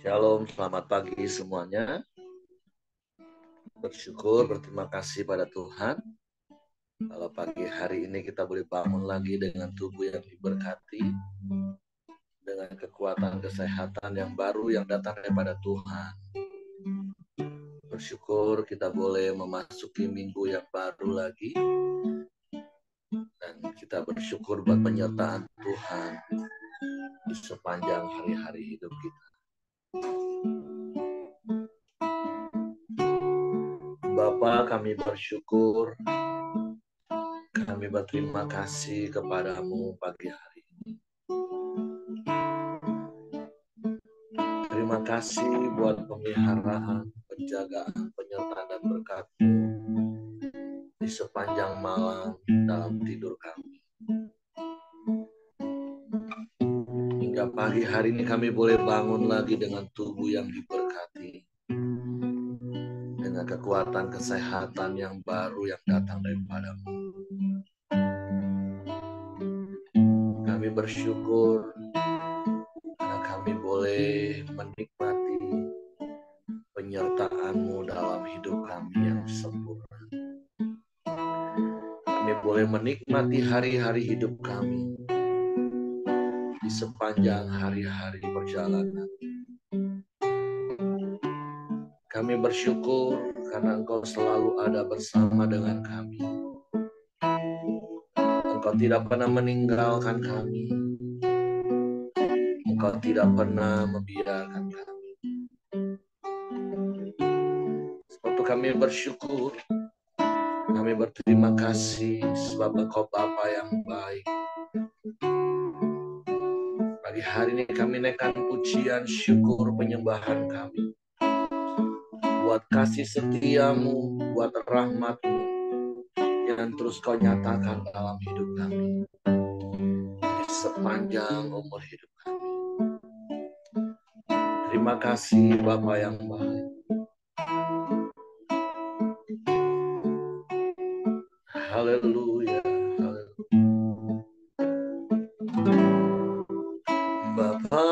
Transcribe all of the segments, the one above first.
Shalom, selamat pagi semuanya. Bersyukur, berterima kasih pada Tuhan. Kalau pagi hari ini kita boleh bangun lagi dengan tubuh yang diberkati, dengan kekuatan kesehatan yang baru yang datang daripada Tuhan. Bersyukur kita boleh memasuki minggu yang baru lagi, dan kita bersyukur buat penyertaan Tuhan di sepanjang hari-hari hidup kita. Bapa, kami bersyukur, kami berterima kasih kepadamu pagi hari ini. Terima kasih buat pemeliharaan, penjagaan, penyertaan dan berkat-Mu di sepanjang malam dalam tidur kami. Hingga pagi hari ini kami boleh bangun lagi dengan tubuh yang diberkati, dengan kekuatan kesehatan yang baru yang datang daripada-Mu. Kami bersyukur karena kami boleh menikmati penyertaan-Mu dalam hidup kami yang sempurna. Kami boleh menikmati hari-hari hidup kami di sepanjang hari-hari perjalanan. Kami bersyukur karena Engkau selalu ada bersama dengan kami. Engkau tidak pernah meninggalkan kami. Engkau tidak pernah membiarkan kami. Sebab itu kami bersyukur, kami berterima kasih sebab Engkau Bapa yang baik. Pagi hari ini kami naikkan pujian, syukur, penyembahan kami buat kasih setia-Mu, buat rahmat-Mu yang terus Kau nyatakan dalam hidup kami di sepanjang umur hidup kami. Terima kasih Bapa yang baik. Haleluya, haleluya. Bapa,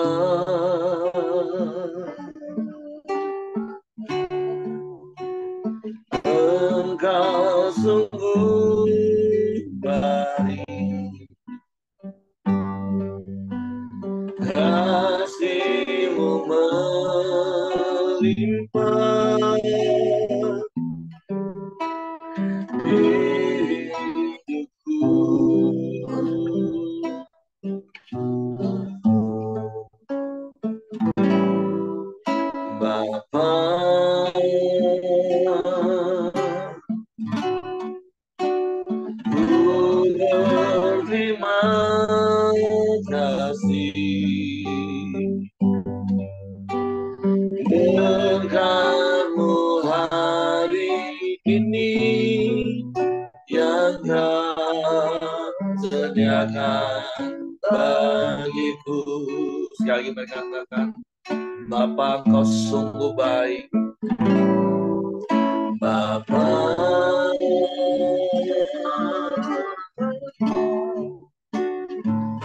Engkau sungguh baik, kasih-Mu melimpah di hidupku. Bapa, terima kasih berkat-Mu hari ini yang Kau sediakan bagiku. Sekali lagi mereka katakan, Bapa, Engkau sungguh baik. Bapa,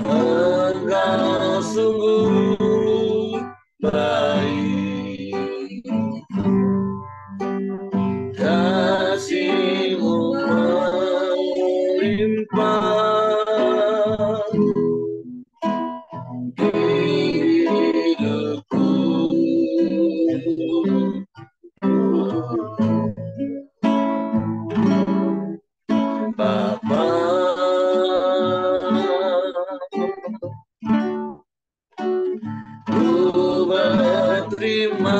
Engkau sungguh baik, kasih-Mu melimpah di hidupku. Bapa, ku berterima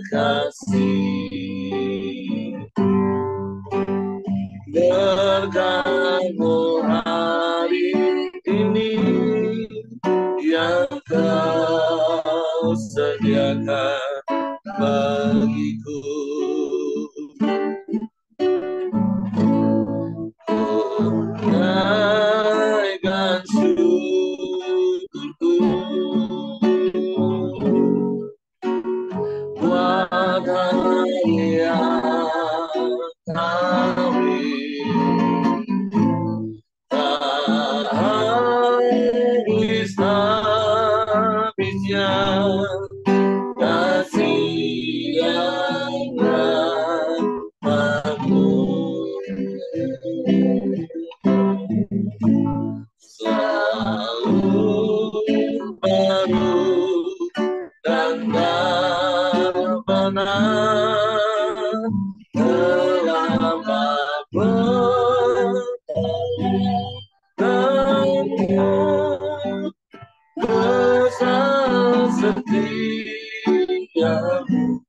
kasih berkat-Mu hari ini yang Kau sediakan bagiku. Naikkan syukurku buat hari yang kami tak habis-habisnya setiamu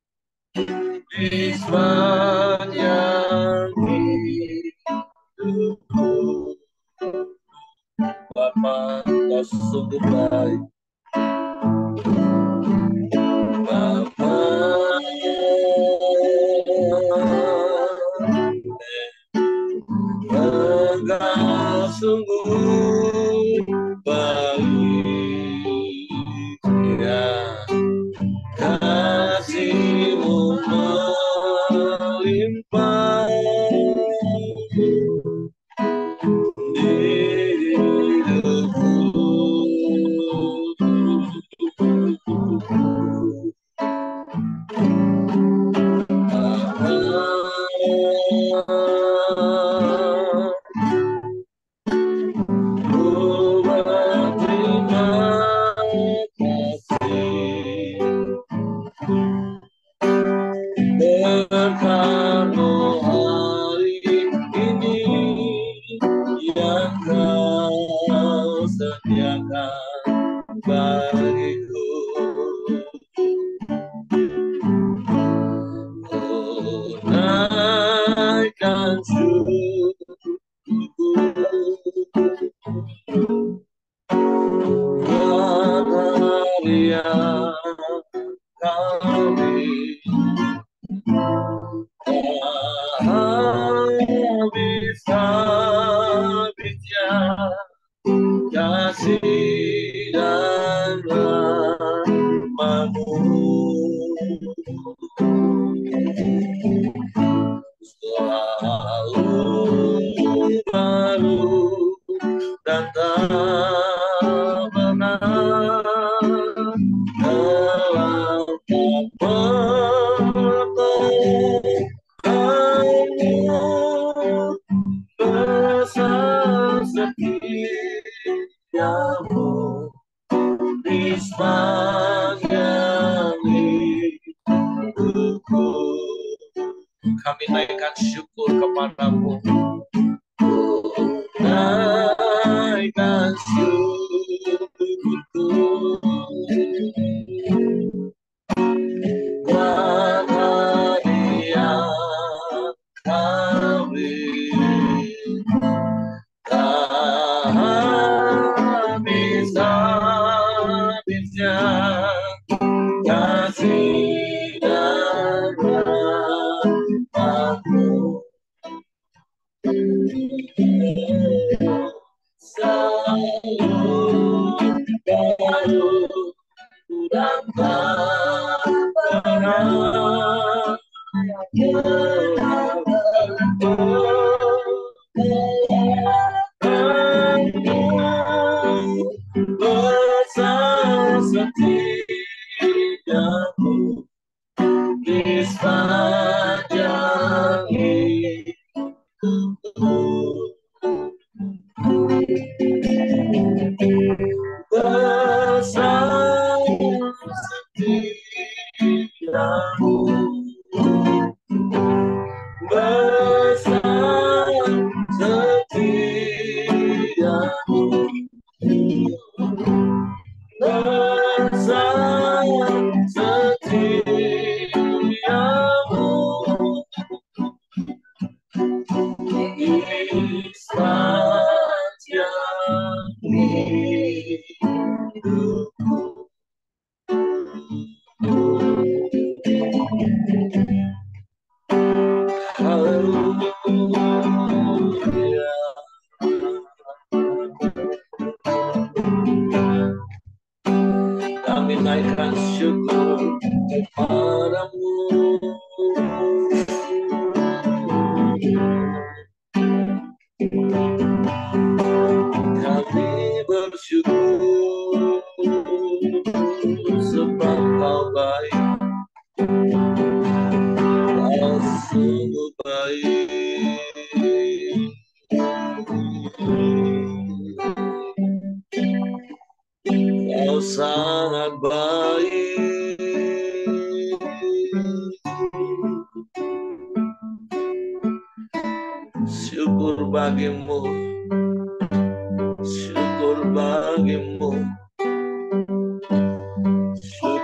di sepanjang hidupku. Bapa, Kau sungguh baik. Bapa, Engkau sungguh baik, ya kasih-Mu melimpah di hidupku. Berkat-Mu hari ini yang Kau sediakan bagiku. Oh, naikkan syukurku buat hari yang kami habis-habisnya kasih dan rahmat-Mu. Selalu baru dan tak pernah dalam pertolongan-Mu besar setiamu di sepanjang hidupku. Kami naikkan syukur kepada-Mu. Naikkan syukurku buat hadiah kami tak habis-habisnya kasih dan rahmat-Mu. Selalu baru dan tak pernah besar setiamu di sepanjang hidupku. Besar setiamu, besar setiamu, besar setiamu di sepanjang hidupku. Haleluya. Kami naikkan syukur kepada-Mu. Kami bersyukur sebab Kau baik, Kau sungguh baik. Kau sangat baik. Syukur bagi-Mu, syukur bagi-Mu, syukur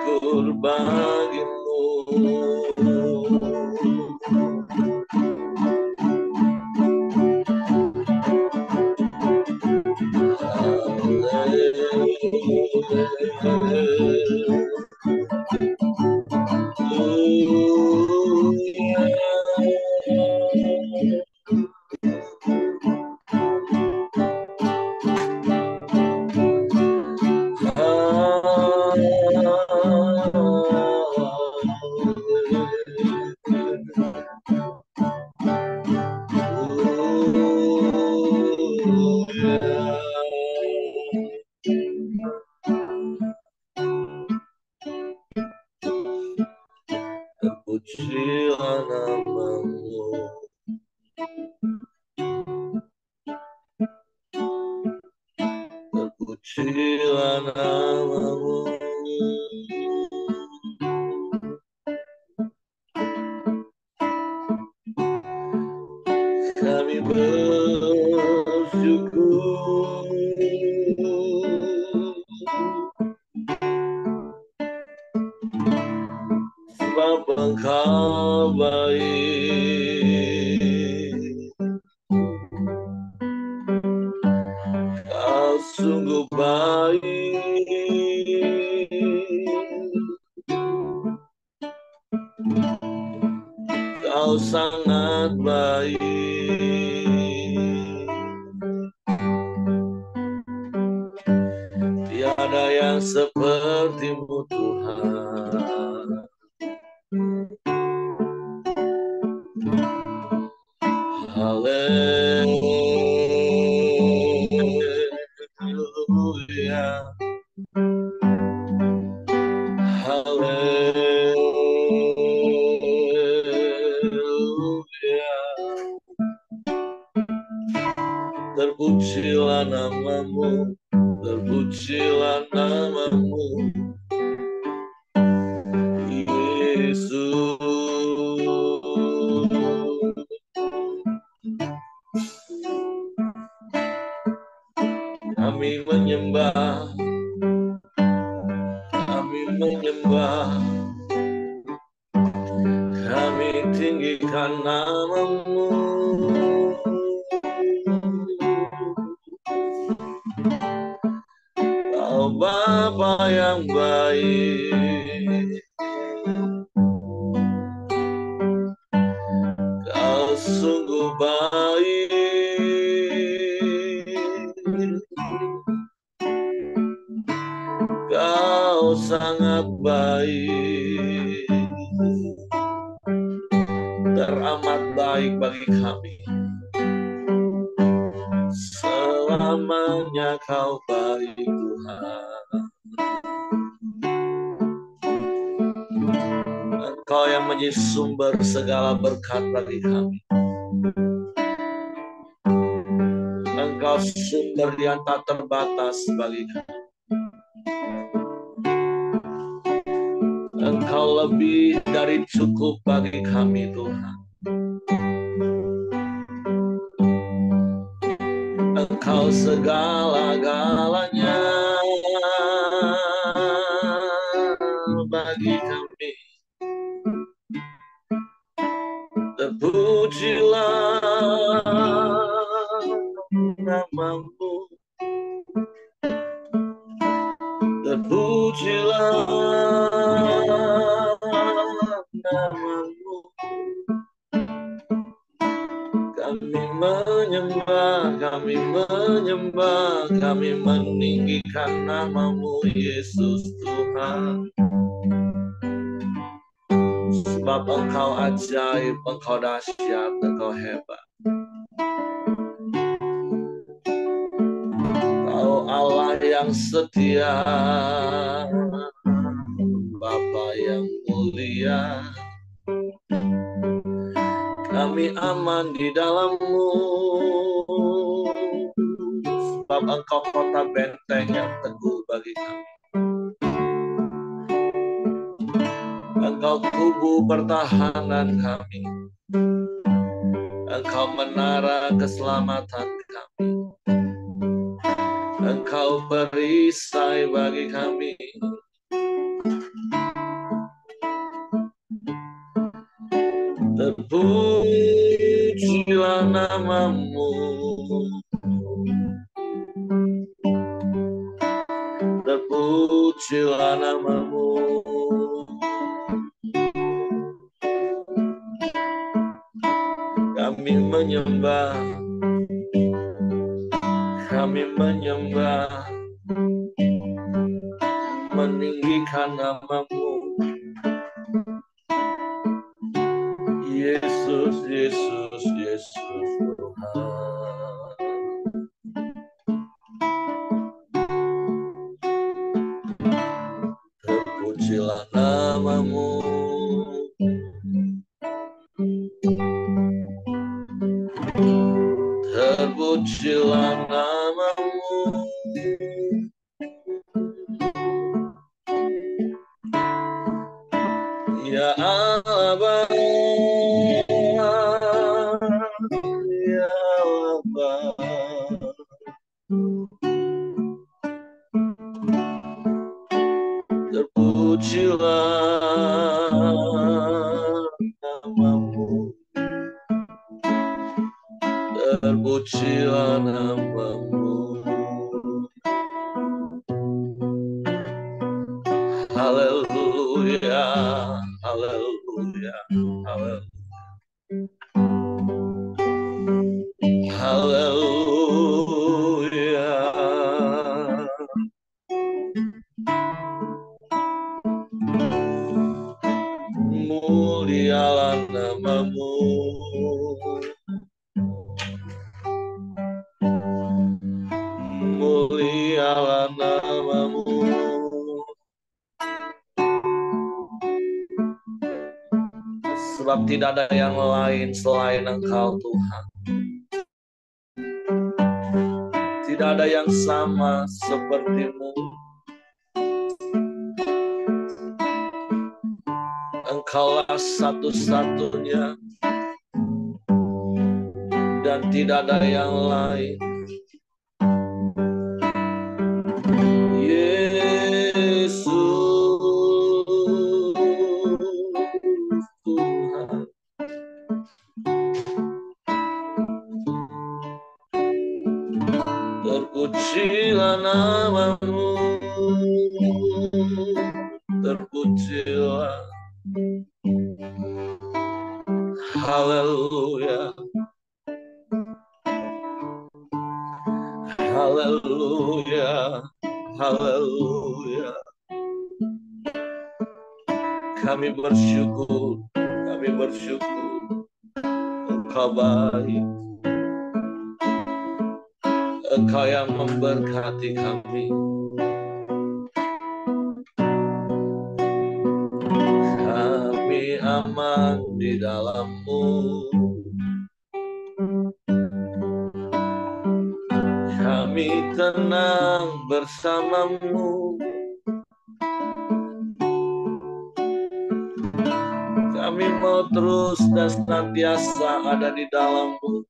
Terpujilah namamu, terpujilah namamu. Kami bersyukur sebab Engkau baik, Kau sungguh baik, Kau sangat baik. Tiada yang seperti-Mu Tuhan. Haleluya, haleluya. Terpujilah namamu, terpujilah namamu, Yesus. Kami menyembah, kami menyembah, kami tinggikan namamu. Kau Bapa yang baik, Kau sungguh baik, Kau sangat baik, teramat baik bagi kami. Selamanya Kau baik Tuhan. Engkau yang menjadi sumber segala berkat bagi kami. Engkau sumber yang tak terbatas bagi kami. Engkau lebih dari cukup bagi kami Tuhan. Engkau segala-galanya bagi kami. Terpujilah namamu, terpujilah namamu. Kami menyembah, kami menyembah, kami meninggikan namamu Yesus Tuhan. Sebab Engkau ajaib, Engkau dahsyat, Engkau hebat. Kau Allah yang setia, Bapa yang mulia. Kami aman di dalam-Mu, sebab Engkau kota benteng yang teguh bagi kami. Engkau kubu pertahanan kami. Engkau menara keselamatan kami. Engkau perisai bagi kami. Terpujilah namamu, Terpujilah nama-Mu. Kami menyembah, meninggikan nama-Mu. Yesus, Yesus, Yesus Tuhan. Terpujilah nama-Mu. Terpujilah nama-Mu. Ya Allah, ya Allah. Terpujilah nama-Mu. Terpujilah nama-Mu. Haleluya, haleluya, haleluya, haleluya. Mulialah nama-Mu. Mulialah nama-Mu. Sebab tidak ada yang lain selain Engkau, Tuhan. Tidak ada yang sama seperti-Mu. Engkaulah satu-satunya dan tidak ada yang lain. Yesus Tuhan. Terpujilah nama-Mu. Terpujilah. Haleluya. Haleluya. Haleluya. Kami bersyukur. Engkau baik. Engkau yang memberkati kami. Kami aman di dalam-Mu. Kami tenang bersama-Mu. Kami mau terus dan senantiasa ada di dalam-Mu,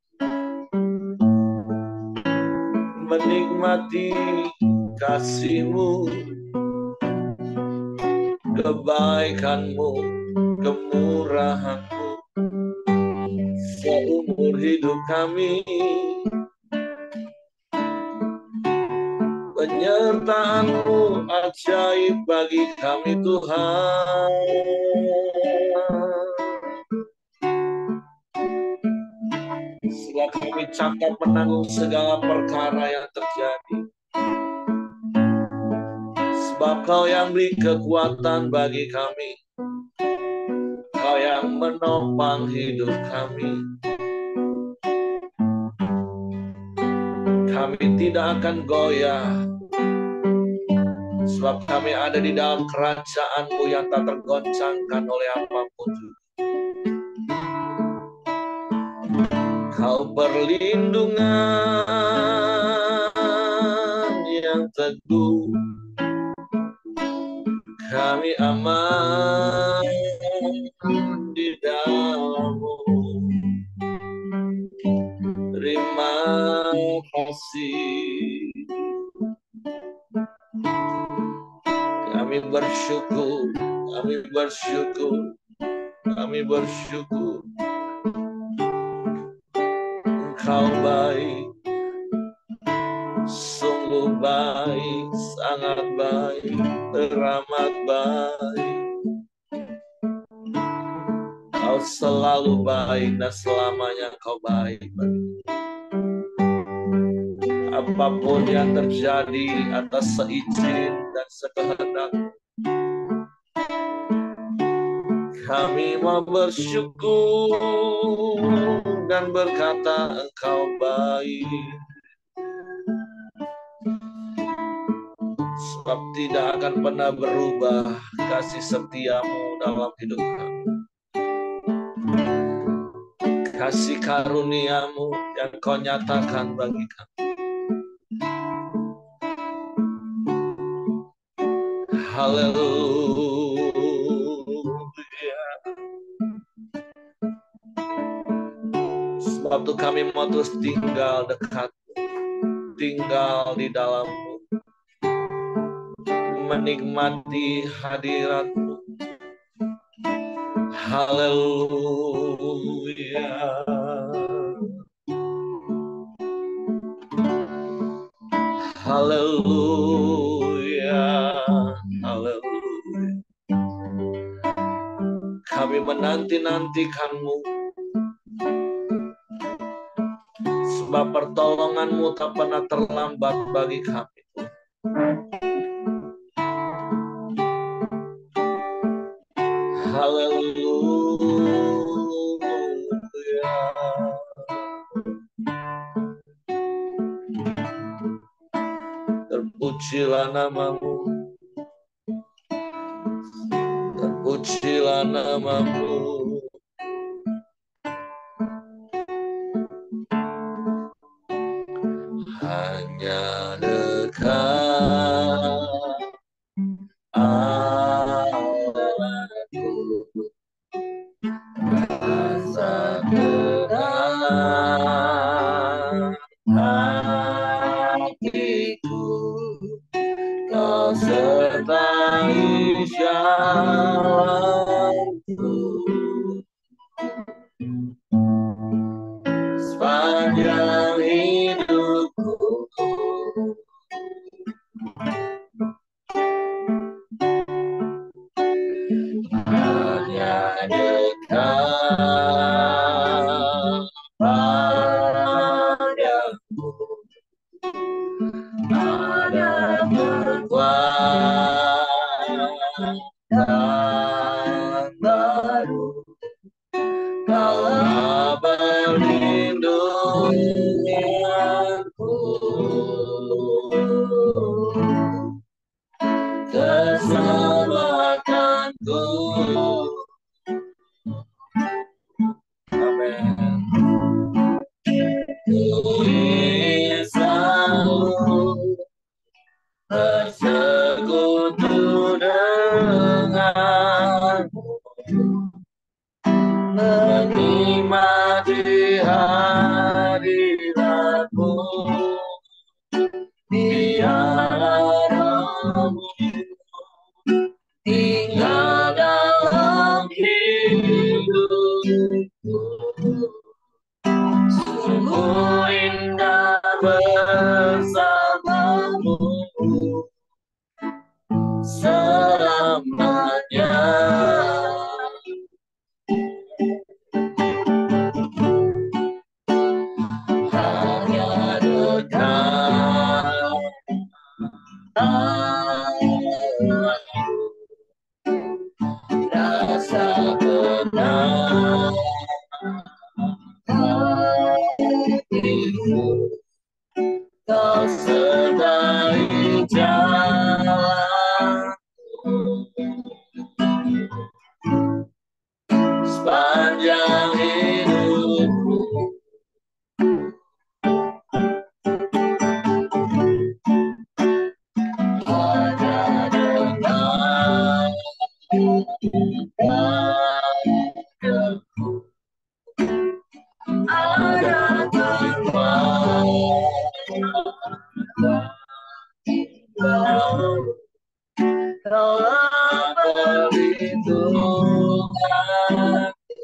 menikmati kasih-Mu, kebaikan-Mu, kemurahan-Mu seumur hidup kami. Penyertaan-Mu ajaib bagi kami, Tuhan. Sebab kami cakap menanggung segala perkara yang terjadi. Sebab Kau yang beri kekuatan bagi kami. Kau yang menopang hidup kami. Kami tidak akan goyah. Sebab kami ada di dalam kerajaan-Mu yang tak tergoncangkan oleh apapun. Kau perlindungan yang teguh. Kami aman di dalam-Mu. Terima kasih. Kami bersyukur. Engkau baik, sungguh baik, sangat baik, teramat baik. Kau selalu baik dan selamanya kau baik. Apapun yang terjadi atas seizin dan sekehendak, kami mau bersyukur dan berkata Engkau baik. Sebab tidak akan pernah berubah kasih setiamu dalam hidup kami. Kasih karuniamu yang kau nyatakan bagi kami. Haleluya. Sebab itu kami mau terus tinggal dekat, tinggal di dalam-Mu, menikmati hadirat-Mu. Haleluya. Haleluya. Haleluya. Kami menanti-nantikan-Mu, sebab pertolongan-Mu tak pernah terlambat bagi kami. Haleluya. Terpujilah nama-Mu, terpujilah nama-Mu. Hanya dekat Allahku, rasa tenang hatiku, Kau sertai jalanku sepanjang hidupku. Hanya dekat padamu ada kekuatan baru. Kaulah perlindunganku, keselamatanku. Amin. Ku ingin selalu bersekutu denganmu, menikmati hadirat-Mu di hadapan-Mu, tinggal dalam hidupku. Sungguh indah bersama-Mu selamanya. Hanya dekat Allahku, rasa tenang hatiku, Kau sertai jalanku sepanjang hidupku. Hanya dekat padamu ada kekuatan baru. Kaulah perlindunganku,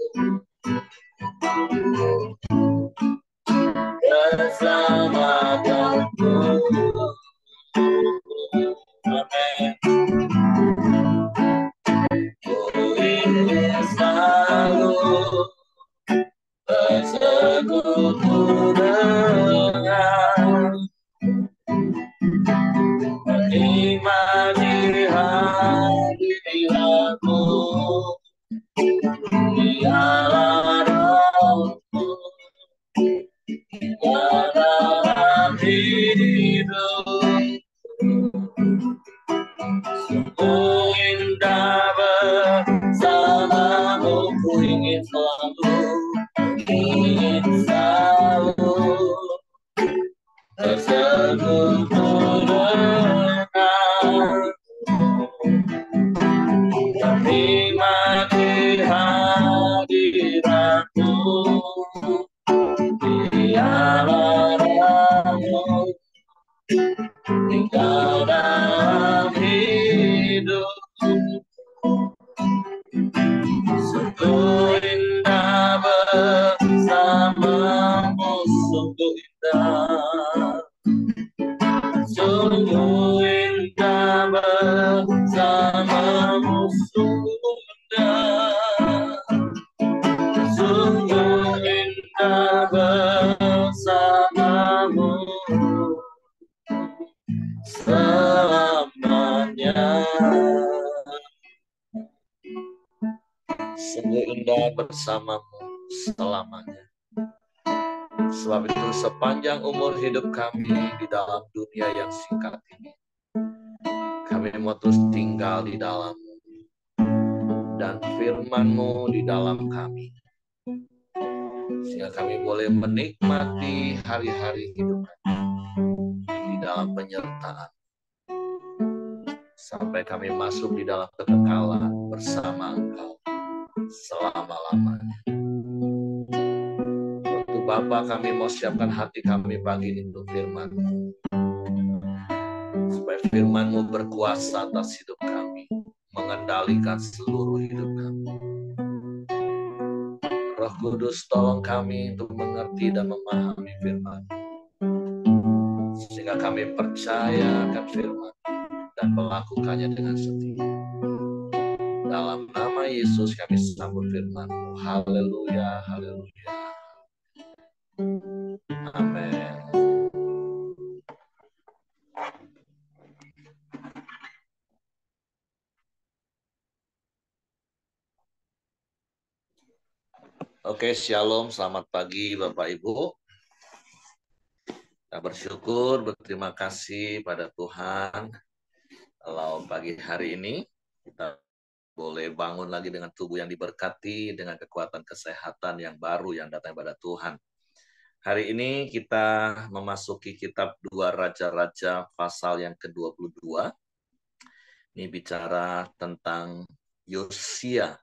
keselamatanku. Sungguh indah bersamamu, ku ingin selalu tersebut dengan menikmati hadiratmu di halamanmu hingga dalam hidup. Sungguh indah bersamamu, sungguh indah. Sungguh indah bersamamu, sungguh indah. Sungguh indah bersamamu selamanya. Sungguh indah bersamamu selamanya. Sebab itu sepanjang umur hidup kami di dalam dunia yang singkat ini, kami mau terus tinggal di dalam-Mu dan firman-Mu di dalam kami, sehingga kami boleh menikmati hari-hari hidup kami di dalam penyertaan sampai kami masuk di dalam kekekalan bersama Engkau selama-lamanya. Bapa, kami mau siapkan hati kami pagi ini untuk firman-Mu, supaya firman-Mu berkuasa atas hidup kami, mengendalikan seluruh hidup kami. Roh Kudus, tolong kami untuk mengerti dan memahami firman-Mu, sehingga kami percaya akan firman dan melakukannya dengan setia. Dalam nama Yesus kami sambut firman-Mu. Haleluya, haleluya. Amin. Oke, shalom, selamat pagi Bapak Ibu. Kita bersyukur, berterima kasih pada Tuhan kalau pagi hari ini kita boleh bangun lagi dengan tubuh yang diberkati, dengan kekuatan kesehatan yang baru yang datang pada Tuhan. Hari ini kita memasuki kitab 2 Raja-Raja pasal yang ke-22. Ini bicara tentang Yosia,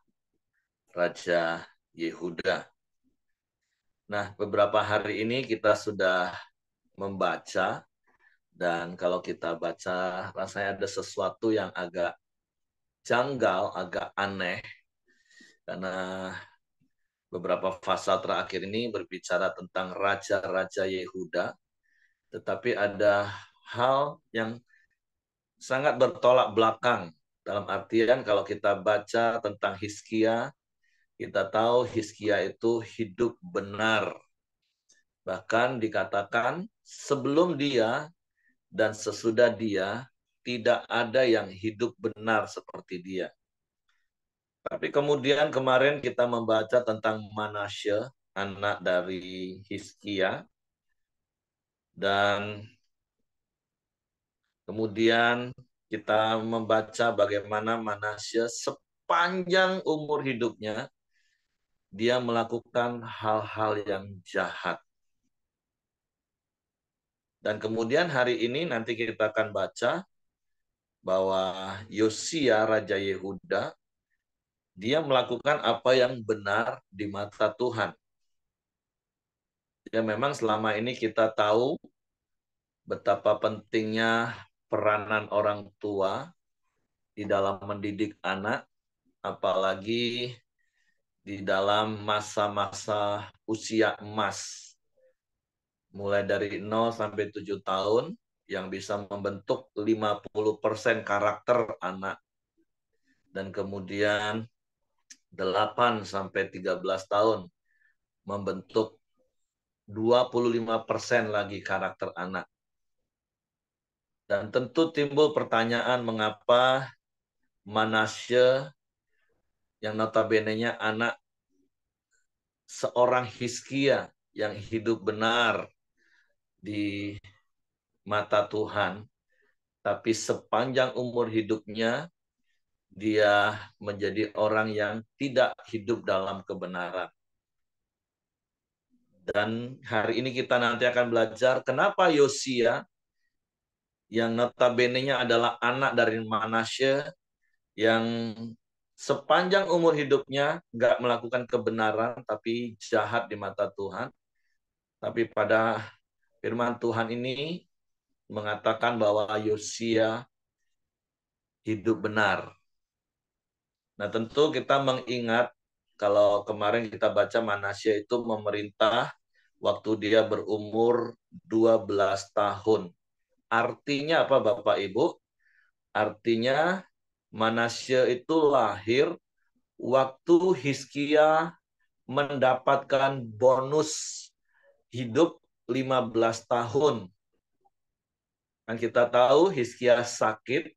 Raja Yehuda. Nah, beberapa hari ini kita sudah membaca, dan kalau kita baca rasanya ada sesuatu yang agak janggal, agak aneh, karena beberapa pasal terakhir ini berbicara tentang raja-raja Yehuda, tetapi ada hal yang sangat bertolak belakang. Dalam artian kalau kita baca tentang Hizkia, kita tahu Hizkia itu hidup benar. Bahkan dikatakan sebelum dia dan sesudah dia tidak ada yang hidup benar seperti dia. Tapi kemudian kemarin kita membaca tentang Manasye, anak dari Hizkia. Dan kemudian kita membaca bagaimana Manasye sepanjang umur hidupnya, dia melakukan hal-hal yang jahat. Dan kemudian hari ini nanti kita akan baca bahwa Yosia, Raja Yehuda, dia melakukan apa yang benar di mata Tuhan. Ya memang selama ini kita tahu betapa pentingnya peranan orang tua di dalam mendidik anak, apalagi di dalam masa-masa usia emas. Mulai dari 0 sampai 7 tahun yang bisa membentuk 50% karakter anak. Dan kemudian 8 sampai 13 tahun membentuk 25% lagi karakter anak. Dan tentu timbul pertanyaan mengapa Manasye yang notabene-nya anak seorang Hizkia yang hidup benar di mata Tuhan, tapi sepanjang umur hidupnya dia menjadi orang yang tidak hidup dalam kebenaran. Dan hari ini kita nanti akan belajar kenapa Yosia yang notabene-nya adalah anak dari Manasye yang sepanjang umur hidupnya nggak melakukan kebenaran tapi jahat di mata Tuhan. Tapi pada firman Tuhan ini mengatakan bahwa Yosia hidup benar. Nah, tentu kita mengingat kalau kemarin kita baca Manasye itu memerintah waktu dia berumur 12 tahun. Artinya apa Bapak Ibu? Artinya Manasye itu lahir waktu Hizkia mendapatkan bonus hidup 15 tahun. Dan kita tahu Hizkia sakit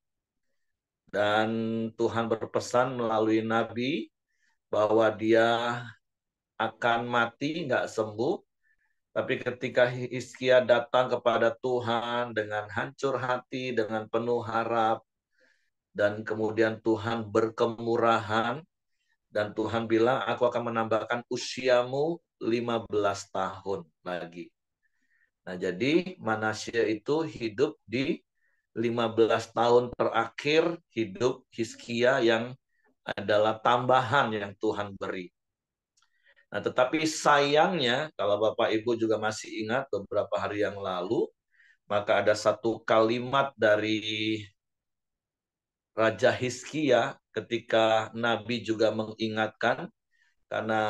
dan Tuhan berpesan melalui Nabi bahwa dia akan mati, nggak sembuh. Tapi ketika Hizkia datang kepada Tuhan dengan hancur hati, dengan penuh harap, dan kemudian Tuhan berkemurahan, dan Tuhan bilang, aku akan menambahkan usiamu 15 tahun lagi. Nah, jadi Manasye itu hidup di 15 tahun terakhir hidup Hizkia yang adalah tambahan yang Tuhan beri. Nah, tetapi sayangnya, kalau Bapak Ibu juga masih ingat beberapa hari yang lalu, maka ada satu kalimat dari Raja Hizkia ketika Nabi juga mengingatkan, karena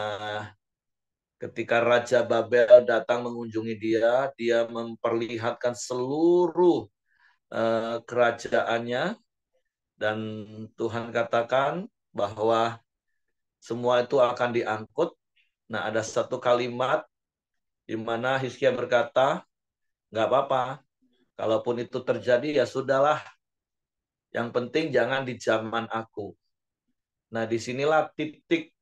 ketika Raja Babel datang mengunjungi dia, dia memperlihatkan seluruh kerajaannya, dan Tuhan katakan bahwa semua itu akan diangkut. Nah, ada satu kalimat di mana Hizkia berkata, nggak apa-apa, kalaupun itu terjadi ya sudahlah, yang penting jangan di zaman aku. Nah, disinilah titik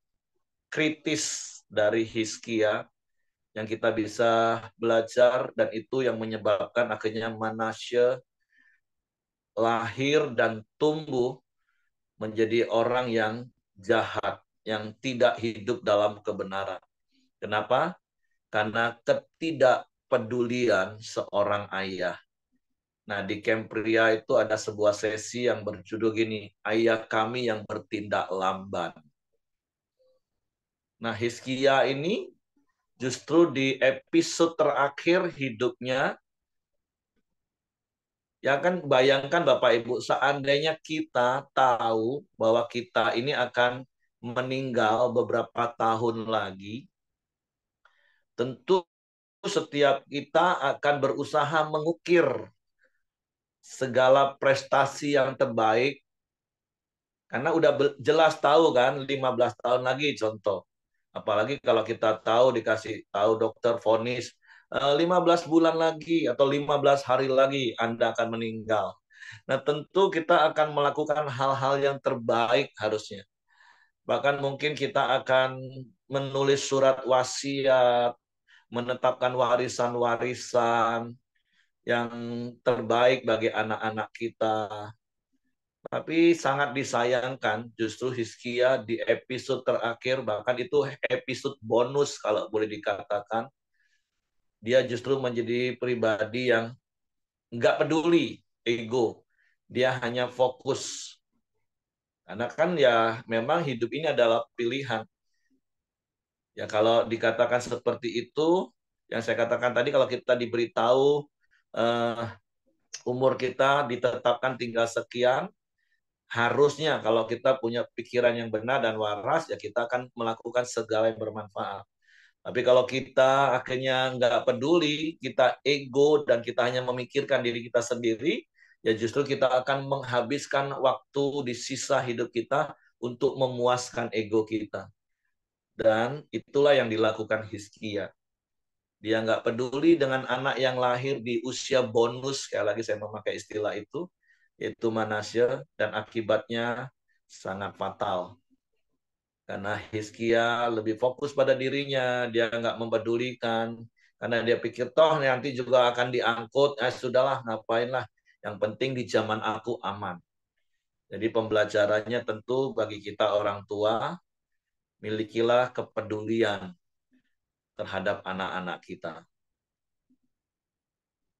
kritis dari Hizkia yang kita bisa belajar, dan itu yang menyebabkan akhirnya Manasye lahir dan tumbuh menjadi orang yang jahat, yang tidak hidup dalam kebenaran. Kenapa? Karena ketidakpedulian seorang ayah. Nah, di Camp Pria itu ada sebuah sesi yang berjudul gini, Ayah Kami yang Bertindak Lamban. Nah, Hizkia ini justru di episode terakhir hidupnya, ya kan bayangkan Bapak Ibu, seandainya kita tahu bahwa kita ini akan meninggal beberapa tahun lagi, tentu setiap kita akan berusaha mengukir segala prestasi yang terbaik, karena udah jelas tahu kan 15 tahun lagi contoh. Apalagi kalau kita tahu dikasih tahu dokter vonis 15 bulan lagi atau 15 hari lagi Anda akan meninggal. Nah, tentu kita akan melakukan hal-hal yang terbaik harusnya. Bahkan mungkin kita akan menulis surat wasiat, menetapkan warisan-warisan yang terbaik bagi anak-anak kita. Tapi sangat disayangkan justru Hizkia di episode terakhir, bahkan itu episode bonus kalau boleh dikatakan, dia justru menjadi pribadi yang nggak peduli ego. Dia hanya fokus. Karena kan ya memang hidup ini adalah pilihan. Ya kalau dikatakan seperti itu, yang saya katakan tadi, kalau kita diberitahu umur kita ditetapkan tinggal sekian, harusnya kalau kita punya pikiran yang benar dan waras, ya kita akan melakukan segala yang bermanfaat. Tapi kalau kita akhirnya nggak peduli, kita ego, dan kita hanya memikirkan diri kita sendiri, ya justru kita akan menghabiskan waktu di sisa hidup kita untuk memuaskan ego kita. Dan itulah yang dilakukan Hizkia. Dia nggak peduli dengan anak yang lahir di usia bonus, sekali lagi saya memakai istilah itu, yaitu Manasye, dan akibatnya sangat fatal. Karena Hizkia lebih fokus pada dirinya, dia nggak mempedulikan, karena dia pikir toh nanti juga akan diangkut, sudahlah ngapain lah, yang penting di zaman aku aman. Jadi pembelajarannya tentu bagi kita orang tua, milikilah kepedulian terhadap anak-anak kita.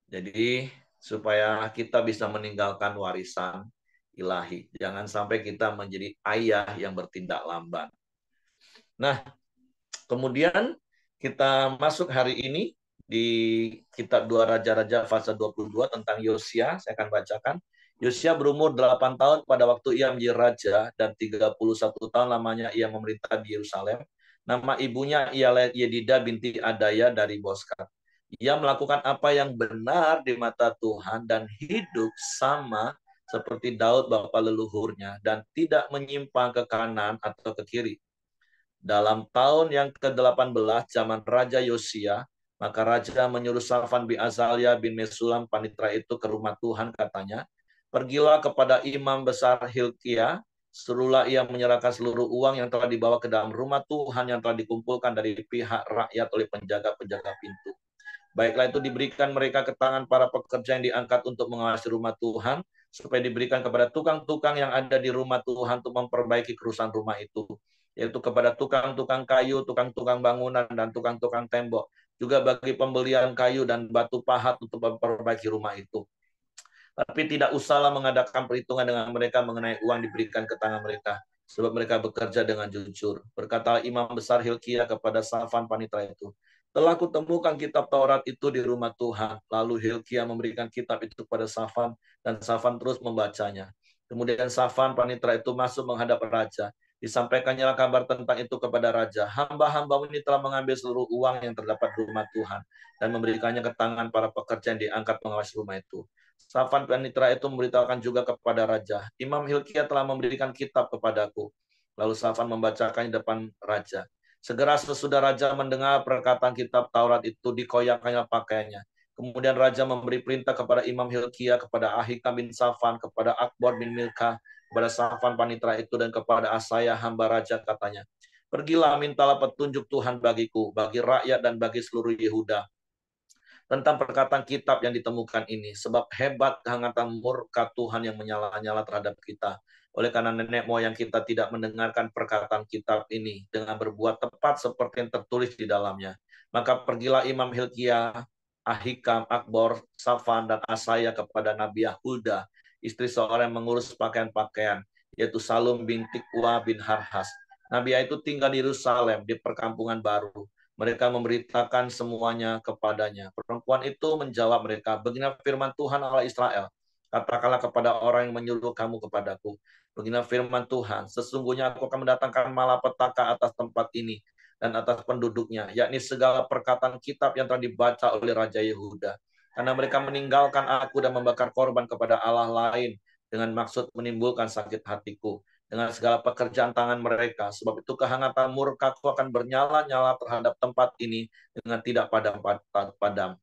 Jadi supaya kita bisa meninggalkan warisan ilahi. Jangan sampai kita menjadi ayah yang bertindak lamban. Nah, kemudian kita masuk hari ini di kitab 2 Raja-Raja pasal 22 tentang Yosia. Saya akan bacakan. Yosia berumur 8 tahun pada waktu ia menjadi raja dan 31 tahun lamanya ia memerintah di Yerusalem. Nama ibunya ialah Yedida binti Adaya dari Boskat. Ia melakukan apa yang benar di mata Tuhan dan hidup sama seperti Daud bapa leluhurnya dan tidak menyimpang ke kanan atau ke kiri. Dalam tahun yang ke-18 zaman Raja Yosia, maka Raja menyuruh Safan bin Azalia bin Mesulam panitra itu ke rumah Tuhan, katanya, pergilah kepada imam besar Hilkia, suruhlah ia menyerahkan seluruh uang yang telah dibawa ke dalam rumah Tuhan yang telah dikumpulkan dari pihak rakyat oleh penjaga-penjaga pintu. Baiklah itu diberikan mereka ke tangan para pekerja yang diangkat untuk mengawasi rumah Tuhan, supaya diberikan kepada tukang-tukang yang ada di rumah Tuhan untuk memperbaiki kerusakan rumah itu, yaitu kepada tukang-tukang kayu, tukang-tukang bangunan, dan tukang-tukang tembok, juga bagi pembelian kayu dan batu pahat untuk memperbaiki rumah itu. Tapi tidak usahlah mengadakan perhitungan dengan mereka mengenai uang diberikan ke tangan mereka, sebab mereka bekerja dengan jujur. Berkata imam besar Hilkia kepada Safan panitra itu, telah kutemukan kitab Taurat itu di rumah Tuhan. Lalu Hilkia memberikan kitab itu kepada Safan, dan Safan terus membacanya. Kemudian Safan panitra itu masuk menghadap raja. Disampaikannya kabar tentang itu kepada raja. Hamba-hambamu ini telah mengambil seluruh uang yang terdapat di rumah Tuhan dan memberikannya ke tangan para pekerja yang diangkat mengawasi rumah itu. Safan panitra itu memberitahukan juga kepada raja, Imam Hilkia telah memberikan kitab kepadaku. Lalu Safan membacakannya di depan raja. Segera sesudah raja mendengar perkataan kitab Taurat itu, dikoyakkannya pakaiannya. Kemudian raja memberi perintah kepada Imam Hilkia, kepada Ahikam bin Safan, kepada Akbor bin Milka, kepada Safan panitra itu, dan kepada Asaya hamba raja, katanya, pergilah mintalah petunjuk Tuhan bagiku, bagi rakyat dan bagi seluruh Yehuda, tentang perkataan kitab yang ditemukan ini. Sebab hebat kehangatan murka Tuhan yang menyala-nyala terhadap kita. Oleh karena nenek moyang kita tidak mendengarkan perkataan kitab ini dengan berbuat tepat seperti yang tertulis di dalamnya. Maka pergilah Imam Hilkia, Ahikam, Akbor, Safan, dan Asaya kepada Nabi Hulda, istri seorang yang mengurus pakaian-pakaian, yaitu Salum bin Tikwa bin Harhas. Nabi itu tinggal di Yerusalem, di perkampungan baru. Mereka memberitakan semuanya kepadanya. Perempuan itu menjawab mereka, beginilah firman Tuhan Allah Israel. Katakanlah kepada orang yang menyuruh kamu kepadaku. Beginilah firman Tuhan, sesungguhnya aku akan mendatangkan malapetaka atas tempat ini dan atas penduduknya, yakni segala perkataan kitab yang telah dibaca oleh Raja Yehuda. Karena mereka meninggalkan aku dan membakar korban kepada Allah lain dengan maksud menimbulkan sakit hatiku dengan segala pekerjaan tangan mereka. Sebab itu kehangatan murkaku akan bernyala-nyala terhadap tempat ini dengan tidak padam.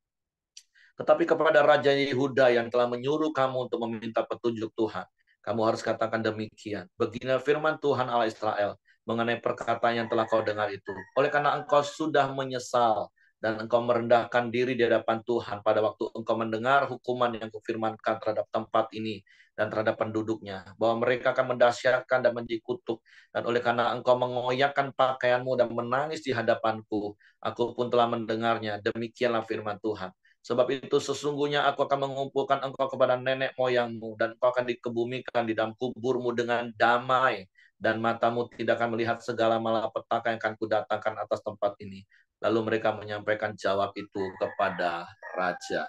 Tetapi kepada Raja Yehuda yang telah menyuruh kamu untuk meminta petunjuk Tuhan, kamu harus katakan demikian. Beginilah firman Tuhan Allah Israel mengenai perkataan yang telah kau dengar itu. Oleh karena engkau sudah menyesal dan engkau merendahkan diri di hadapan Tuhan pada waktu engkau mendengar hukuman yang kufirmankan terhadap tempat ini dan terhadap penduduknya, bahwa mereka akan mendahsyatkan dan menjikutuk, dan oleh karena engkau mengoyakkan pakaianmu dan menangis di hadapanku, aku pun telah mendengarnya. Demikianlah firman Tuhan. Sebab itu sesungguhnya aku akan mengumpulkan engkau kepada nenek moyangmu, dan engkau akan dikebumikan di dalam kuburmu dengan damai, dan matamu tidak akan melihat segala malapetaka yang akan kudatangkan atas tempat ini. Lalu mereka menyampaikan jawab itu kepada raja.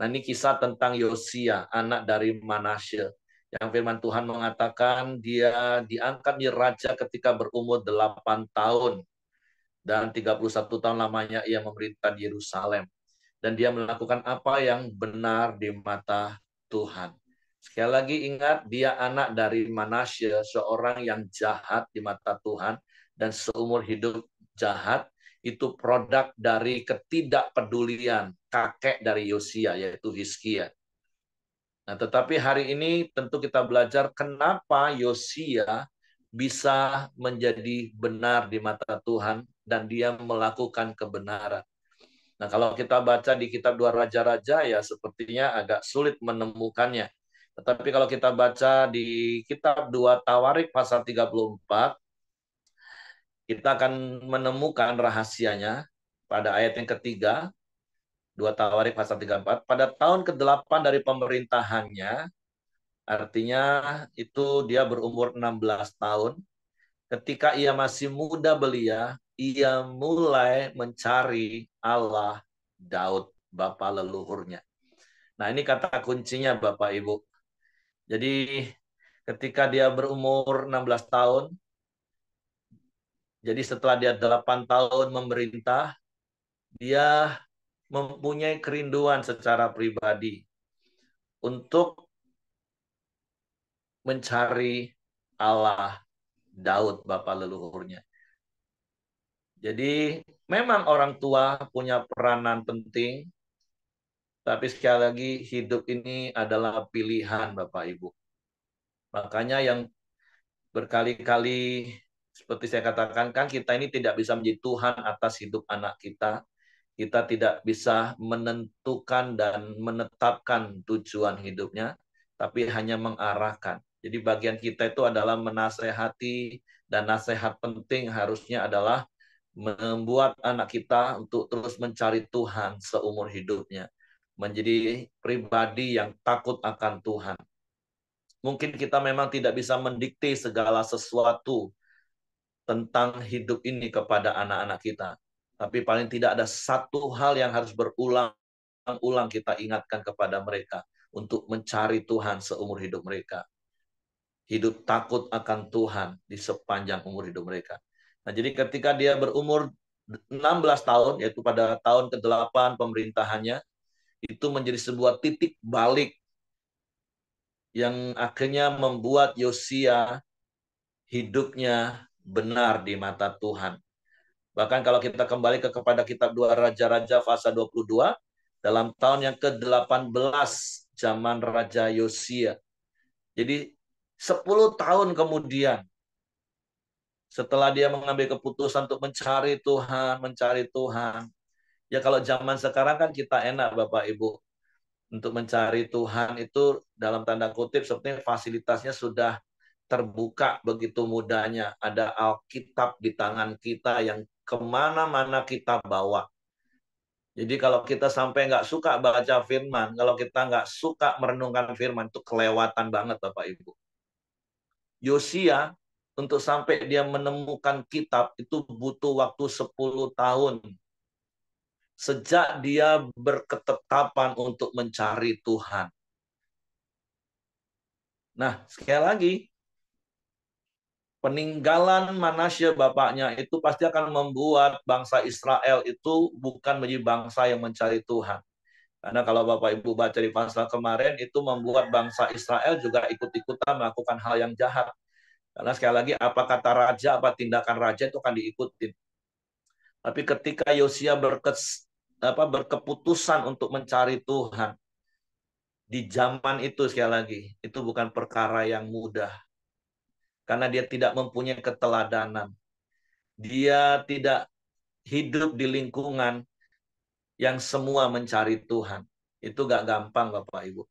Nah, ini kisah tentang Yosia, anak dari Manasye, yang firman Tuhan mengatakan dia diangkat menjadi raja ketika berumur 8 tahun, dan 31 tahun lamanya ia memerintah di Yerusalem. Dan dia melakukan apa yang benar di mata Tuhan. Sekali lagi ingat, dia anak dari Manasye, seorang yang jahat di mata Tuhan, dan seumur hidup jahat. Itu produk dari ketidakpedulian kakek dari Yosia, yaitu Hizkia. Nah, tetapi hari ini tentu kita belajar kenapa Yosia bisa menjadi benar di mata Tuhan dan dia melakukan kebenaran. Nah, kalau kita baca di kitab 2 Raja-Raja, ya sepertinya agak sulit menemukannya. Tetapi kalau kita baca di kitab 2 Tawarik pasal 34, kita akan menemukan rahasianya pada ayat yang ketiga, 2 Tawarik pasal 34. Pada tahun ke-8 dari pemerintahannya, artinya itu dia berumur 16 tahun, ketika ia masih muda belia, ia mulai mencari Allah Daud, bapa leluhurnya. Nah, ini kata kuncinya Bapak Ibu. Jadi ketika dia berumur 16 tahun, jadi setelah dia 8 tahun memerintah, dia mempunyai kerinduan secara pribadi untuk mencari Allah Daud, bapa leluhurnya. Jadi memang orang tua punya peranan penting, tapi sekali lagi hidup ini adalah pilihan Bapak Ibu. Makanya yang berkali-kali seperti saya katakan, kan kita ini tidak bisa menjadi Tuhan atas hidup anak kita. Kita tidak bisa menentukan dan menetapkan tujuan hidupnya, tapi hanya mengarahkan. Jadi bagian kita itu adalah menasehati, dan nasihat penting harusnya adalah membuat anak kita untuk terus mencari Tuhan seumur hidupnya. Menjadi pribadi yang takut akan Tuhan. Mungkin kita memang tidak bisa mendikte segala sesuatu tentang hidup ini kepada anak-anak kita. Tapi paling tidak ada satu hal yang harus berulang-ulang kita ingatkan kepada mereka untuk mencari Tuhan seumur hidup mereka. Hidup takut akan Tuhan di sepanjang umur hidup mereka. Nah, jadi ketika dia berumur 16 tahun, yaitu pada tahun ke-8 pemerintahannya, itu menjadi sebuah titik balik yang akhirnya membuat Yosia hidupnya benar di mata Tuhan. Bahkan kalau kita kembali kepada kitab 2 Raja-Raja pasal 22, dalam tahun yang ke-18 zaman Raja Yosia. Jadi 10 tahun kemudian, setelah dia mengambil keputusan untuk mencari Tuhan. Ya kalau zaman sekarang kan kita enak Bapak Ibu. Untuk mencari Tuhan itu dalam tanda kutip sepertinya fasilitasnya sudah terbuka begitu mudahnya. Ada Alkitab di tangan kita yang kemana-mana kita bawa. Jadi kalau kita sampai nggak suka baca firman, kalau kita nggak suka merenungkan firman, itu kelewatan banget Bapak Ibu. Yosia, untuk sampai dia menemukan kitab, itu butuh waktu 10 tahun. Sejak dia berketetapan untuk mencari Tuhan. Nah, sekali lagi, peninggalan Manasya bapaknya itu pasti akan membuat bangsa Israel itu bukan menjadi bangsa yang mencari Tuhan. Karena kalau Bapak Ibu baca di pasal kemarin, itu membuat bangsa Israel juga ikut-ikutan melakukan hal yang jahat. Karena sekali lagi, apa kata raja, apa tindakan raja itu akan diikuti. Tapi ketika Yosia berkeputusan untuk mencari Tuhan, di zaman itu sekali lagi, itu bukan perkara yang mudah. Karena dia tidak mempunyai keteladanan. Dia tidak hidup di lingkungan yang semua mencari Tuhan. Itu gak gampang Bapak Ibu.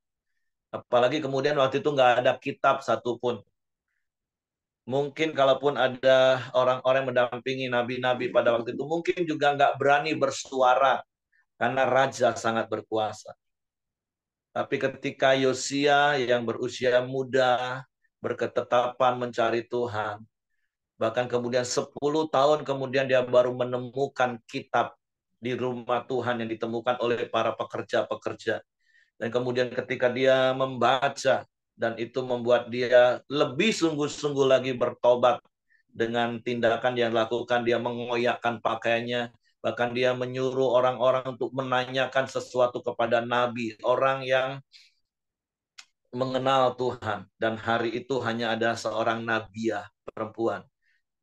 Apalagi kemudian waktu itu nggak ada kitab satupun. Mungkin kalaupun ada orang-orang mendampingi nabi-nabi pada waktu itu, mungkin juga nggak berani bersuara karena raja sangat berkuasa. Tapi ketika Yosia yang berusia muda berketetapan mencari Tuhan, bahkan kemudian 10 tahun kemudian dia baru menemukan kitab di rumah Tuhan yang ditemukan oleh para pekerja-pekerja. Dan kemudian ketika dia membaca, dan itu membuat dia lebih sungguh-sungguh lagi bertobat dengan tindakan yang dilakukan. Dia mengoyakkan pakaiannya, bahkan dia menyuruh orang-orang untuk menanyakan sesuatu kepada nabi, orang yang mengenal Tuhan. Dan hari itu hanya ada seorang nabiah perempuan.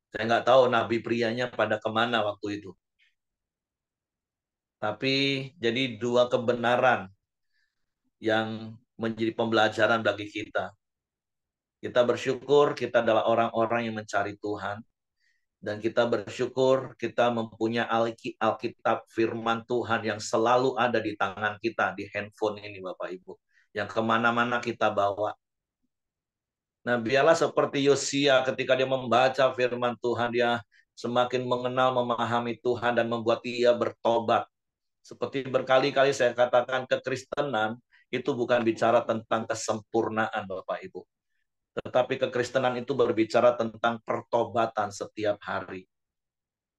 Saya nggak tahu nabi prianya pada kemana waktu itu. Tapi jadi dua kebenaran yang menjadi pembelajaran bagi kita. Kita bersyukur kita adalah orang-orang yang mencari Tuhan. Dan kita bersyukur kita mempunyai Alkitab firman Tuhan yang selalu ada di tangan kita, di handphone ini Bapak Ibu. yang kemana-mana kita bawa. Nah, biarlah seperti Yosia ketika dia membaca firman Tuhan, dia semakin mengenal, memahami Tuhan, dan membuat dia bertobat. Seperti berkali-kali saya katakan, kekristenan itu bukan bicara tentang kesempurnaan, Bapak Ibu. Tetapi kekristenan itu berbicara tentang pertobatan setiap hari.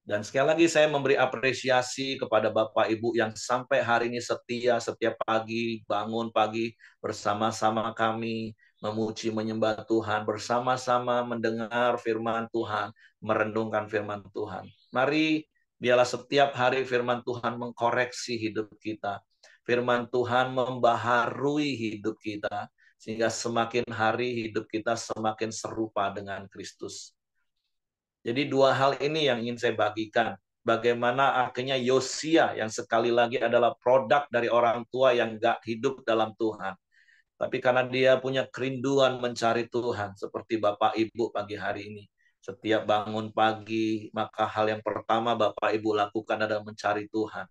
Dan sekali lagi saya memberi apresiasi kepada Bapak Ibu yang sampai hari ini setia setiap pagi, bangun pagi bersama-sama kami, memuji menyembah Tuhan, bersama-sama mendengar firman Tuhan, merenungkan firman Tuhan. Mari biarlah setiap hari firman Tuhan mengkoreksi hidup kita. Firman Tuhan membaharui hidup kita, sehingga semakin hari hidup kita semakin serupa dengan Kristus. Jadi dua hal ini yang ingin saya bagikan. Bagaimana akhirnya Yosia yang sekali lagi adalah produk dari orang tua yang gak hidup dalam Tuhan. Tapi karena dia punya kerinduan mencari Tuhan, seperti Bapak Ibu pagi hari ini. Setiap bangun pagi, maka hal yang pertama Bapak Ibu lakukan adalah mencari Tuhan.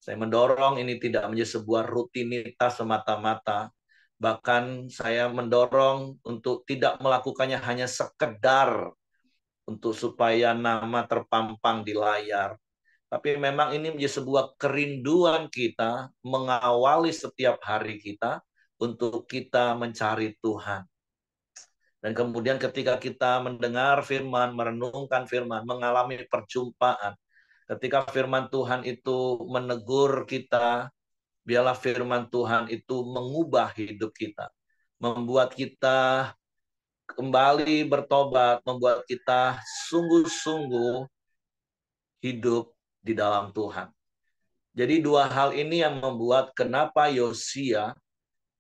Saya mendorong ini tidak menjadi sebuah rutinitas semata-mata. Bahkan saya mendorong untuk tidak melakukannya hanya sekedar untuk supaya nama terpampang di layar. Tapi memang ini menjadi sebuah kerinduan kita mengawali setiap hari kita untuk kita mencari Tuhan. Dan kemudian ketika kita mendengar firman, merenungkan firman, mengalami perjumpaan, ketika firman Tuhan itu menegur kita, biarlah firman Tuhan itu mengubah hidup kita, membuat kita kembali bertobat, membuat kita sungguh-sungguh hidup di dalam Tuhan. Jadi dua hal ini yang membuat kenapa Yosia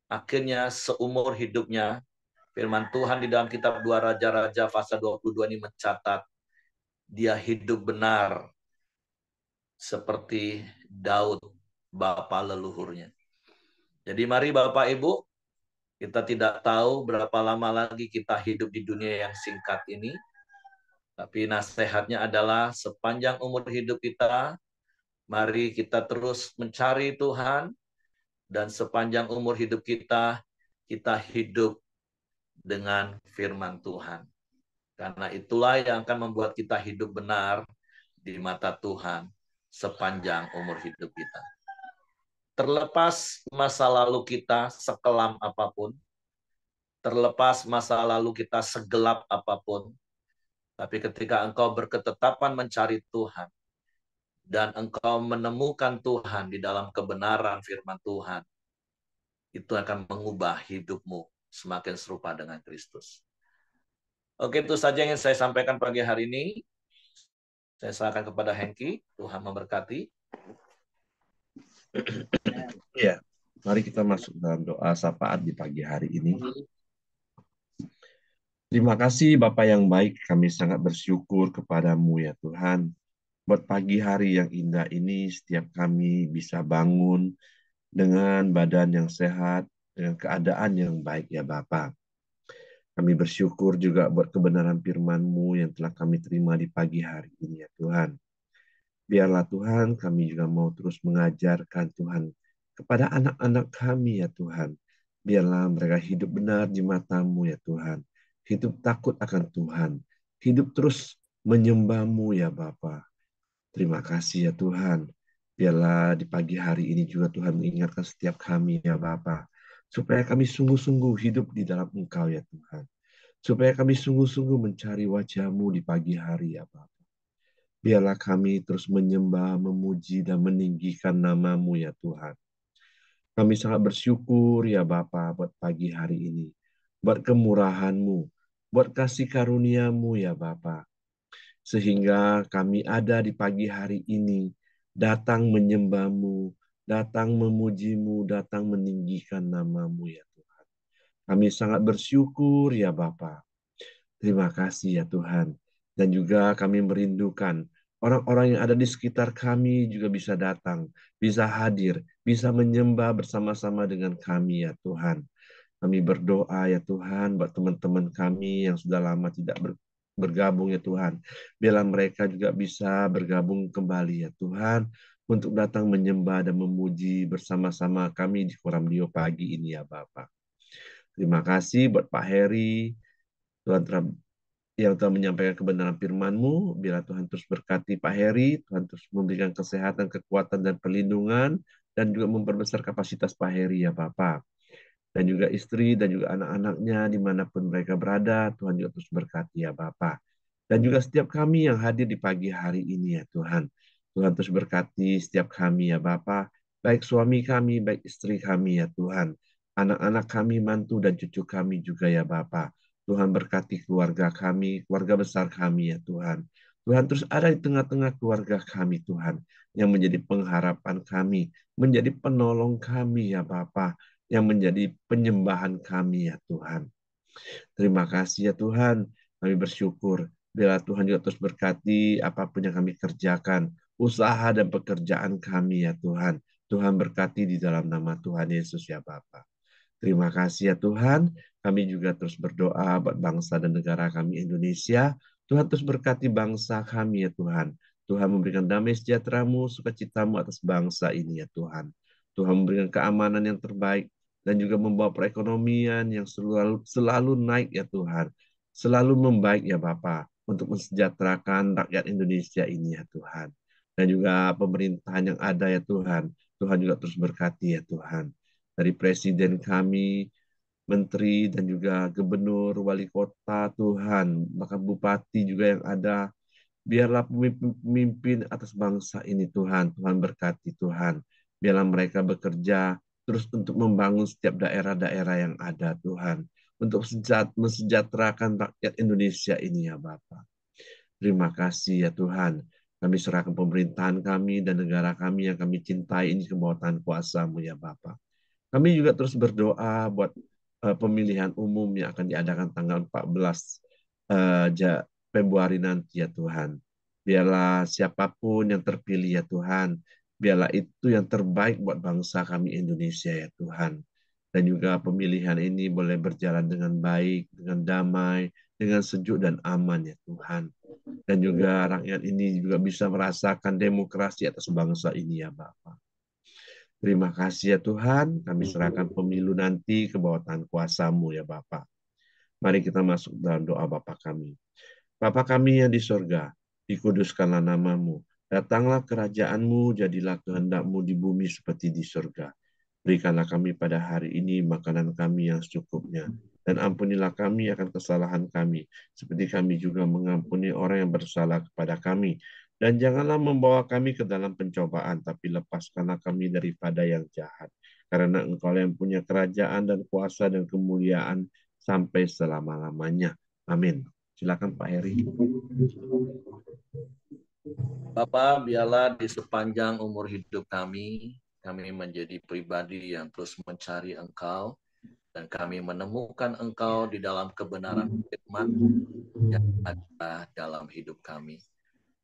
akhirnya seumur hidupnya, firman Tuhan di dalam kitab 2 Raja-Raja pasal 22 ini mencatat, dia hidup benar seperti Daud, bapa leluhurnya. Jadi mari Bapak Ibu, kita tidak tahu berapa lama lagi kita hidup di dunia yang singkat ini, tapi nasihatnya adalah sepanjang umur hidup kita, mari kita terus mencari Tuhan, dan sepanjang umur hidup kita, kita hidup dengan firman Tuhan. Karena itulah yang akan membuat kita hidup benar di mata Tuhan sepanjang umur hidup kita. Terlepas masa lalu kita sekelam apapun, terlepas masa lalu kita segelap apapun, tapi ketika engkau berketetapan mencari Tuhan, dan engkau menemukan Tuhan di dalam kebenaran firman Tuhan, itu akan mengubah hidupmu semakin serupa dengan Kristus. Oke, itu saja yang saya sampaikan pagi hari ini. Saya serahkan kepada Hengki. Tuhan memberkati. Ya, mari kita masuk dalam doa syafaat di pagi hari ini. Terima kasih Bapa yang baik, kami sangat bersyukur kepadamu ya Tuhan. Buat pagi hari yang indah ini, setiap kami bisa bangun dengan badan yang sehat, dengan keadaan yang baik ya Bapa. Kami bersyukur juga buat kebenaran firman-Mu yang telah kami terima di pagi hari ini ya Tuhan. Biarlah Tuhan, kami juga mau terus mengajarkan Tuhan kepada anak-anak kami ya Tuhan. Biarlah mereka hidup benar di mata-Mu ya Tuhan. Hidup takut akan Tuhan. Hidup terus menyembah-Mu ya Bapa. Terima kasih ya Tuhan. Biarlah di pagi hari ini juga Tuhan mengingatkan setiap kami ya Bapa. Supaya kami sungguh-sungguh hidup di dalam Engkau ya Tuhan. Supaya kami sungguh-sungguh mencari wajah-Mu di pagi hari ya Bapa. Biarlah kami terus menyembah, memuji, dan meninggikan nama-Mu ya Tuhan. Kami sangat bersyukur ya Bapa buat pagi hari ini. Buat kemurahan-Mu, buat kasih karunia-Mu ya Bapa. Sehingga kami ada di pagi hari ini, datang menyembah-Mu, datang memuji-Mu, datang meninggikan nama-Mu ya Tuhan. Kami sangat bersyukur ya Bapa. Terima kasih ya Tuhan. Dan juga kami merindukan orang-orang yang ada di sekitar kami juga bisa datang, bisa hadir, bisa menyembah bersama-sama dengan kami ya Tuhan. Kami berdoa ya Tuhan buat teman-teman kami yang sudah lama tidak bergabung ya Tuhan. Biarlah mereka juga bisa bergabung kembali ya Tuhan. untuk datang menyembah dan memuji bersama-sama kami di Koram Dio pagi ini ya Bapak. Terima kasih buat Pak Heri, Tuhan yang telah menyampaikan kebenaran firman-Mu. Biarlah Tuhan terus berkati Pak Heri, Tuhan terus memberikan kesehatan, kekuatan, dan perlindungan, dan juga memperbesar kapasitas Pak Heri ya Bapak. Dan juga istri dan juga anak-anaknya dimanapun mereka berada, Tuhan juga terus berkati ya Bapak. Dan juga setiap kami yang hadir di pagi hari ini ya Tuhan. Tuhan terus berkati setiap kami ya Bapak. Baik suami kami, baik istri kami ya Tuhan. Anak-anak kami, mantu dan cucu kami juga ya Bapak. Tuhan berkati keluarga kami, keluarga besar kami ya Tuhan. Tuhan terus ada di tengah-tengah keluarga kami Tuhan. Yang menjadi pengharapan kami, menjadi penolong kami ya Bapak, yang menjadi penyembahan kami ya Tuhan. Terima kasih ya Tuhan, kami bersyukur. Biarlah Tuhan juga terus berkati apapun yang kami kerjakan, usaha dan pekerjaan kami ya Tuhan. Tuhan berkati di dalam nama Tuhan Yesus ya Bapa. Terima kasih ya Tuhan, kami juga terus berdoa buat bangsa dan negara kami Indonesia. Tuhan terus berkati bangsa kami ya Tuhan. Tuhan memberikan damai sejahtera-Mu, sukacita-Mu atas bangsa ini ya Tuhan. Tuhan memberikan keamanan yang terbaik dan juga membawa perekonomian yang selalu naik ya Tuhan. Selalu membaik ya Bapa untuk mensejahterakan rakyat Indonesia ini ya Tuhan. Dan juga pemerintahan yang ada ya Tuhan. Tuhan juga terus berkati ya Tuhan. Dari presiden kami, menteri dan juga gubernur, wali kota Tuhan, bahkan bupati juga yang ada. Biarlah pemimpin atas bangsa ini Tuhan, Tuhan berkati Tuhan. Biarlah mereka bekerja terus untuk membangun setiap daerah-daerah yang ada Tuhan. Untuk mensejahterakan rakyat Indonesia ini ya Bapak. Terima kasih ya Tuhan. Kami serahkan pemerintahan kami dan negara kami yang kami cintai ini ke bawah tangan kuasa-Mu ya Bapak. Kami juga terus berdoa buat pemilihan umum yang akan diadakan tanggal 14 Februari nanti ya Tuhan. Biarlah siapapun yang terpilih ya Tuhan, biarlah itu yang terbaik buat bangsa kami Indonesia ya Tuhan. Dan juga pemilihan ini boleh berjalan dengan baik, dengan damai, dengan sejuk dan aman ya Tuhan. Dan juga rakyat ini juga bisa merasakan demokrasi atas bangsa ini ya Bapak. Terima kasih ya Tuhan, kami serahkan pemilu nanti ke bawah tangan kuasa-Mu ya Bapak. Mari kita masuk dalam doa Bapa kami. Bapa kami yang di sorga, dikuduskanlah nama-Mu. Datanglah kerajaan-Mu, jadilah kehendak-Mu di bumi seperti di sorga. Berikanlah kami pada hari ini makanan kami yang secukupnya. Dan ampunilah kami akan kesalahan kami, seperti kami juga mengampuni orang yang bersalah kepada kami. Dan janganlah membawa kami ke dalam pencobaan, tapi lepaskanlah kami daripada yang jahat. Karena Engkau yang punya kerajaan dan kuasa dan kemuliaan sampai selama-lamanya. Amin. Silakan Pak Heri. Bapak, biarlah di sepanjang umur hidup kami menjadi pribadi yang terus mencari Engkau, dan kami menemukan Engkau di dalam kebenaran firman yang ada dalam hidup kami.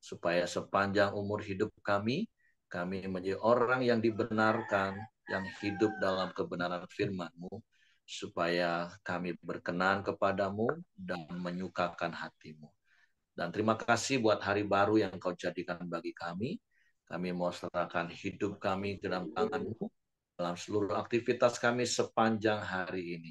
Supaya sepanjang umur hidup kami menjadi orang yang dibenarkan, yang hidup dalam kebenaran firman-Mu, supaya kami berkenan kepadamu dan menyukakan hati-Mu. Dan terima kasih buat hari baru yang Kau jadikan bagi kami. Kami mau serahkan hidup kami ke dalam tangan-Mu, dalam seluruh aktivitas kami sepanjang hari ini.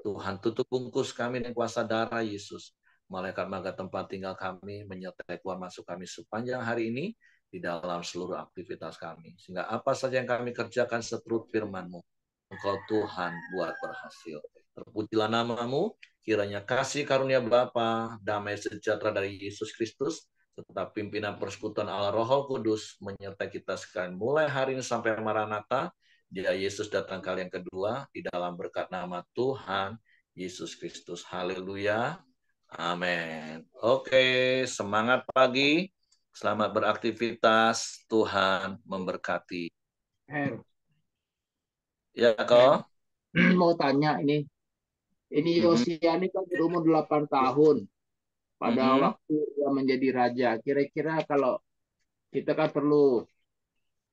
Tuhan, tutup bungkus kami dengan kuasa darah Yesus. Malaikat maga tempat tinggal kami menyertai keluar masuk kami sepanjang hari ini di dalam seluruh aktivitas kami. Sehingga apa saja yang kami kerjakan seturut firman-Mu, Engkau Tuhan buat berhasil. Terpujilah nama-Mu, kiranya kasih karunia Bapa, damai sejahtera dari Yesus Kristus, serta pimpinan persekutuan Allah Roh Kudus menyertai kita sekalian mulai hari ini sampai Maranatha. Dia Yesus datang kali yang kedua di dalam berkat nama Tuhan Yesus Kristus. Haleluya. Amin. Oke, semangat pagi. Selamat beraktivitas. Tuhan memberkati. Ya, kok? Mau tanya ini Yosia ini kan berumur 8 tahun. Pada waktu dia menjadi raja, kira-kira kalau kita kan perlu